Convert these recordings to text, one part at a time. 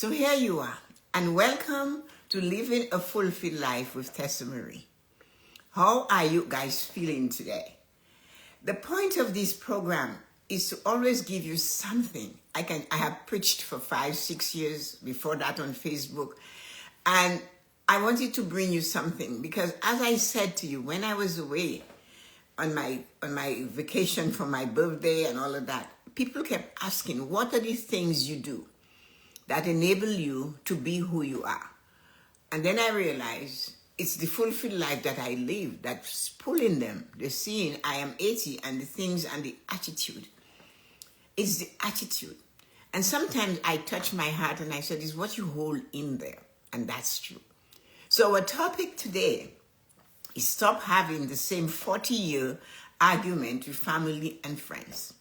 So here you are, and welcome to Living a Fulfilled Life with Tessa-Marie. How are you guys feeling today? The point of this program is to always give you something. I have preached for 5-6 years before that on Facebook, and I wanted to bring you something because, as I said to you, when I was away on my vacation for my birthday and all of that, people kept asking, what are these things you do that enable you to be who you are? And then I realized it's the fulfilled life that I live that's pulling them. They're seeing I am 80 and the things and the attitude. It's the attitude. And sometimes I touch my heart and I said, it's what you hold in there. And that's true. So our topic today is stop having the same 40-year argument with family and friends.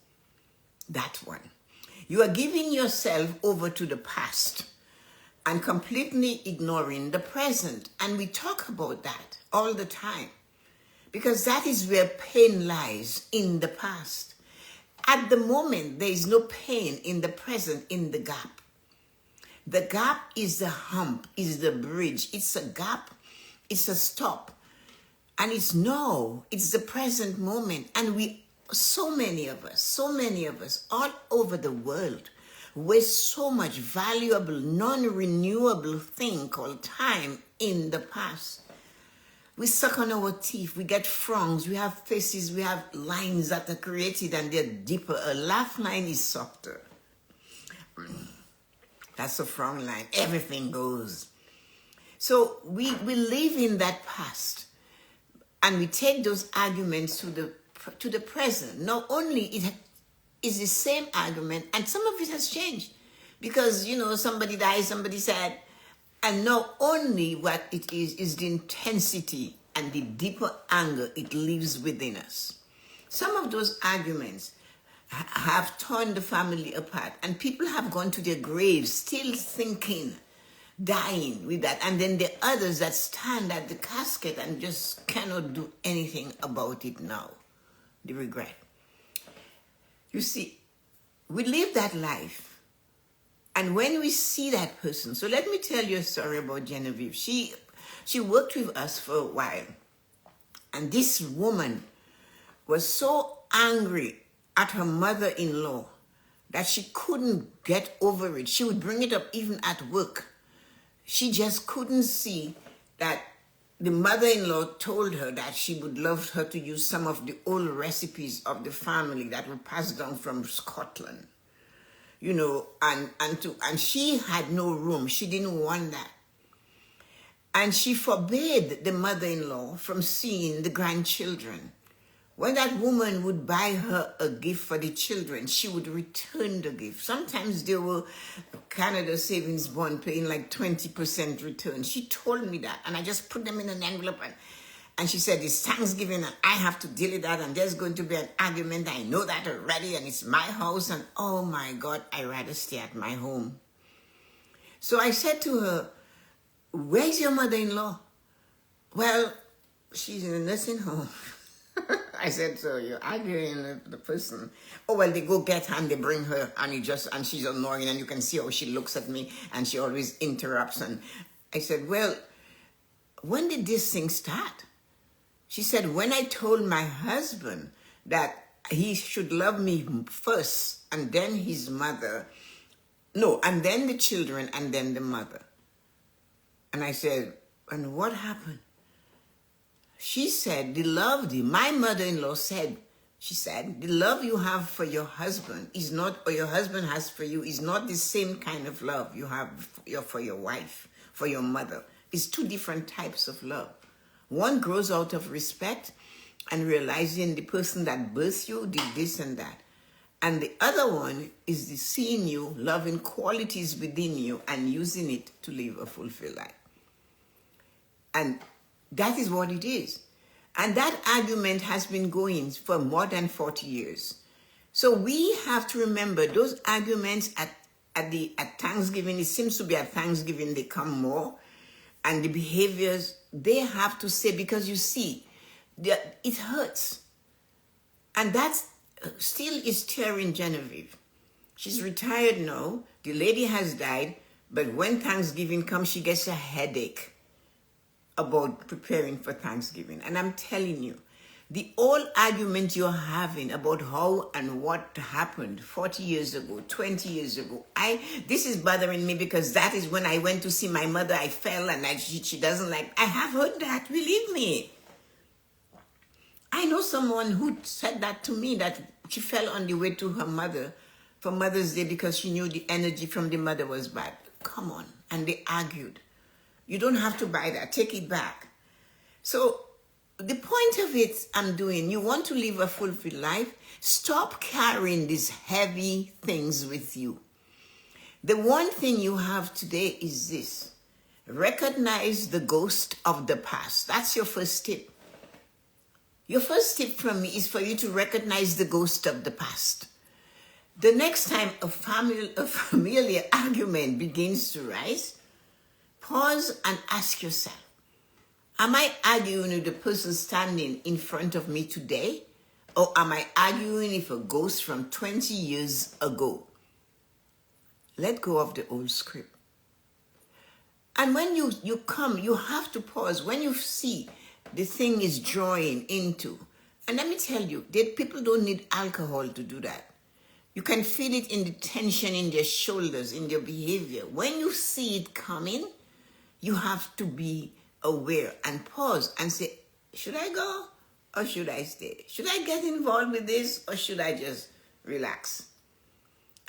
That one. You are giving yourself over to the past and completely ignoring the present. And we talk about that all the time because that is where pain lies, in the past. At the moment, there is no pain in the present, in the gap. The gap is the hump, is the bridge. It's a gap, it's a stop. And it's the present moment. And so many of us all over the world waste so much valuable, non-renewable thing called time in the past. We suck on our teeth, we get frongs, we have faces, we have lines that are created and they're deeper. A laugh line is softer. That's a frown line. Everything goes. So we live in that past. And we take those arguments to the present. Not only it is the same argument, and some of it has changed. Because, somebody died, somebody said, and not only what it is the intensity and the deeper anger it leaves within us. Some of those arguments have torn the family apart, and people have gone to their graves still thinking, dying with that. And then the others that stand at the casket and just cannot do anything about it now. The regret. You see, we live that life. And when we see that person, so let me tell you a story about Genevieve. She worked with us for a while. And this woman was so angry at her mother-in-law that she couldn't get over it. She would bring it up even at work. She just couldn't see that the mother-in-law told her that she would love her to use some of the old recipes of the family that were passed down from Scotland. And she had no room. She didn't want that. And she forbade the mother-in-law from seeing the grandchildren. When that woman would buy her a gift for the children, she would return the gift. Sometimes they were Canada Savings Bond paying like 20% return. She told me that, and I just put them in an envelope. And she said, it's Thanksgiving, and I have to deal with that, and there's going to be an argument. I know that already, and it's my house, and oh my God, I'd rather stay at my home. So I said to her, where's your mother-in-law? Well, she's in a nursing home. I said, so you're arguing with the person. Oh, well, they go get her and they bring her and she's annoying and you can see how she looks at me and she always interrupts. And I said, well, when did this thing start? She said, when I told my husband that he should love me first and then his mother. No, and then the children and then the mother. And I said, and what happened? She said, my mother-in-law said, the love you have for your husband is not, or your husband has for you, is not the same kind of love you have for your wife, for your mother. It's two different types of love. One grows out of respect and realizing the person that birthed you did this and that. And the other one is the seeing you, loving qualities within you and using it to live a fulfilled life. And that is what it is. And that argument has been going for more than 40 years. So we have to remember those arguments at Thanksgiving. It seems to be at Thanksgiving they come more. And the behaviors, they have to say, because you see, it hurts. And that still is tearing Genevieve. She's retired now. The lady has died. But when Thanksgiving comes, she gets a headache about preparing for Thanksgiving. And I'm telling you, the old argument you're having about how and what happened 40 years ago, 20 years ago, this is bothering me because that is when I went to see my mother, I fell and she doesn't like, I have heard that, believe me. I know someone who said that to me, that she fell on the way to her mother for Mother's Day because she knew the energy from the mother was bad. Come on. And they argued. You don't have to buy that. Take it back. So the point of it I'm doing, you want to live a fulfilled life? Stop carrying these heavy things with you. The one thing you have today is this. Recognize the ghost of the past. That's your first tip. Your first tip from me is for you to recognize the ghost of the past. The next time a familiar argument begins to rise, pause and ask yourself, am I arguing with the person standing in front of me today? Or am I arguing with a ghost from 20 years ago? Let go of the old script. And when you come, you have to pause. When you see the thing is drawing into, and let me tell you, people don't need alcohol to do that. You can feel it in the tension in their shoulders, in their behavior. When you see it coming, you have to be aware and pause and say, should I go or should I stay? Should I get involved with this or should I just relax?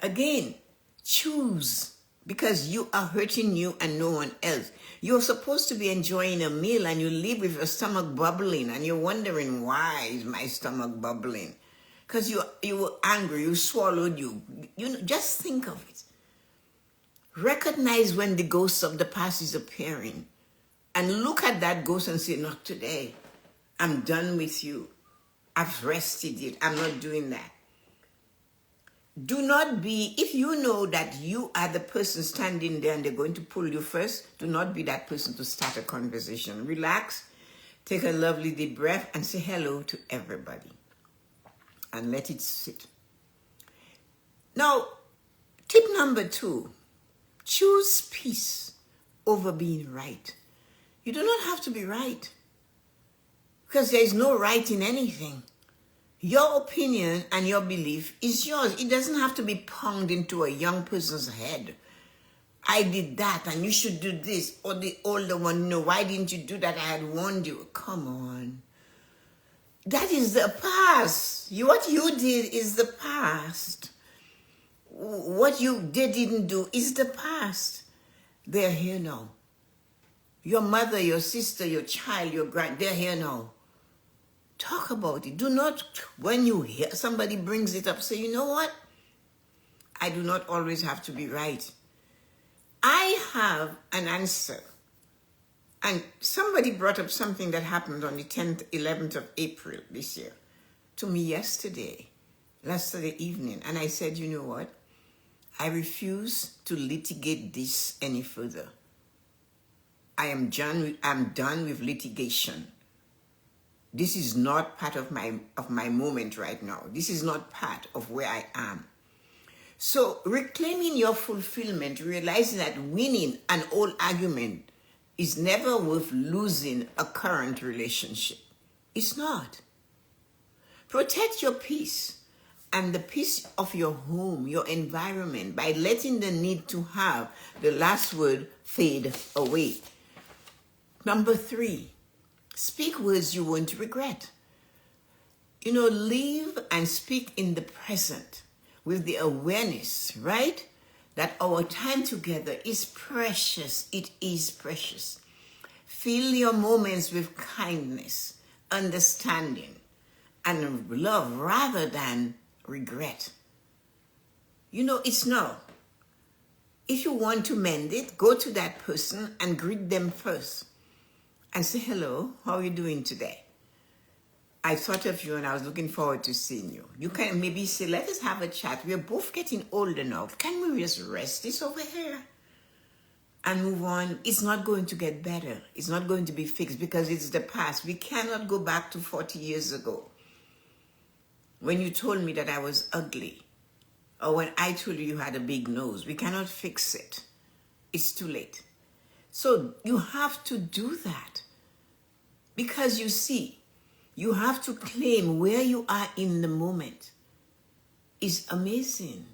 Again, choose, because you are hurting you and no one else. You're supposed to be enjoying a meal and you leave with your stomach bubbling and you're wondering, why is my stomach bubbling? Because you were angry, you swallowed, just think of it. Recognize when the ghost of the past is appearing and look at that ghost and say, not today. I'm done with you. I've rested it. I'm not doing that. Do not be, if you know that you are the person standing there and they're going to pull you first, do not be that person to start a conversation. Relax, take a lovely deep breath and say hello to everybody. And let it sit. Now, tip number 2, choose peace over being right. You do not have to be right, because there is no right in anything. Your opinion and your belief is yours. It doesn't have to be pounded into a young person's head. I did that and you should do this. Or the older one, no, why didn't you do that? I had warned you. Come on. That is the past. What you did is the past. What you didn't do is the past. They're here now. Your mother, your sister, your child, your they're here now. Talk about it. Do not, when you hear somebody brings it up, say, you know what? I do not always have to be right. I have an answer. And somebody brought up something that happened on the 10th, 11th of April this year to me yesterday evening. And I said, you know what? I refuse to litigate this any further. I'm done with litigation. This is not part of my moment right now. This is not part of where I am. So reclaiming your fulfillment, realizing that winning an old argument is never worth losing a current relationship. It's not. Protect your peace and the peace of your home, your environment, by letting the need to have the last word fade away. Number 3, speak words you won't regret. Live and speak in the present with the awareness, right? That our time together is precious. It is precious. Fill your moments with kindness, understanding, and love rather than regret. It's no. If you want to mend it, go to that person and greet them first. And say, hello, how are you doing today? I thought of you and I was looking forward to seeing you. You can maybe say, let us have a chat. We're both getting old enough. Can we just rest this over here and move on? It's not going to get better. It's not going to be fixed because it's the past. We cannot go back to 40 years ago when you told me that I was ugly, or when I told you you had a big nose. We cannot fix it. it's too late. So you have to do that. Because you see, you have to claim where you are in the moment. It's amazing.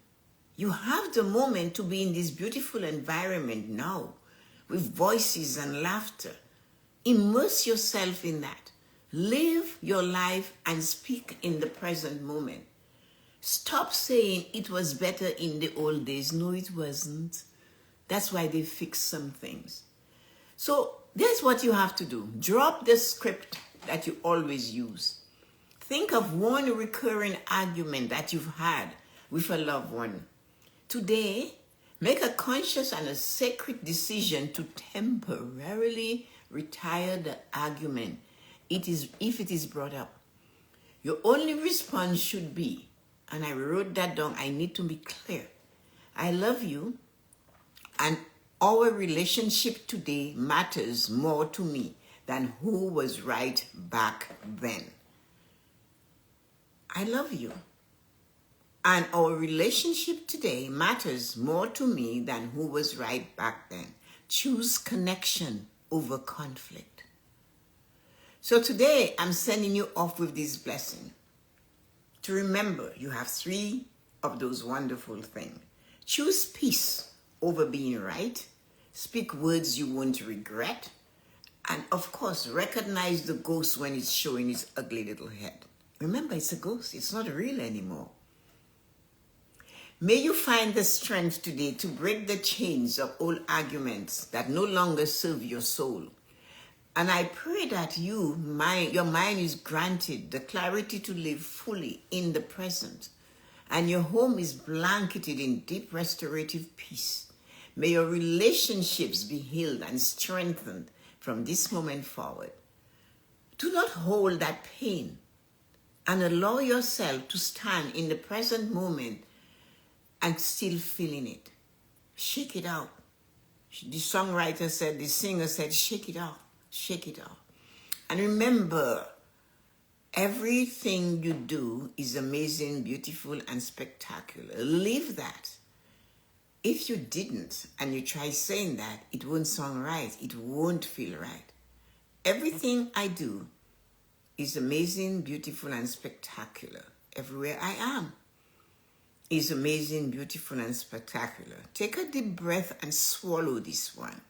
You have the moment to be in this beautiful environment now with voices and laughter. Immerse yourself in that. Live your life and speak in the present moment. Stop saying it was better in the old days. No, it wasn't. That's why they fixed some things. So there's what you have to do. Drop the script that you always use. Think of one recurring argument that you've had with a loved one. Today, make a conscious and a sacred decision to temporarily retire the argument if it is brought up. Your only response should be, and I wrote that down, I need to be clear. I love you, and our relationship today matters more to me than who was right back then. I love you. And our relationship today matters more to me than who was right back then. Choose connection over conflict. So today, I'm sending you off with this blessing. To remember, you have 3 of those wonderful things. Choose peace over being right. Speak words you won't regret. And of course, recognize the ghost when it's showing its ugly little head. Remember, it's a ghost. It's not real anymore. May you find the strength today to break the chains of old arguments that no longer serve your soul. And I pray that your mind is granted the clarity to live fully in the present. And your home is blanketed in deep restorative peace. May your relationships be healed and strengthened from this moment forward. Do not hold that pain and allow yourself to stand in the present moment and still feeling it. Shake it out. The songwriter said, the singer said, shake it out, shake it out. And remember, everything you do is amazing, beautiful, and spectacular. Live that. If you didn't, and you try saying that, it won't sound right. It won't feel right. Everything I do is amazing, beautiful, and spectacular. Everywhere I am is amazing, beautiful, and spectacular. Take a deep breath and swallow this one.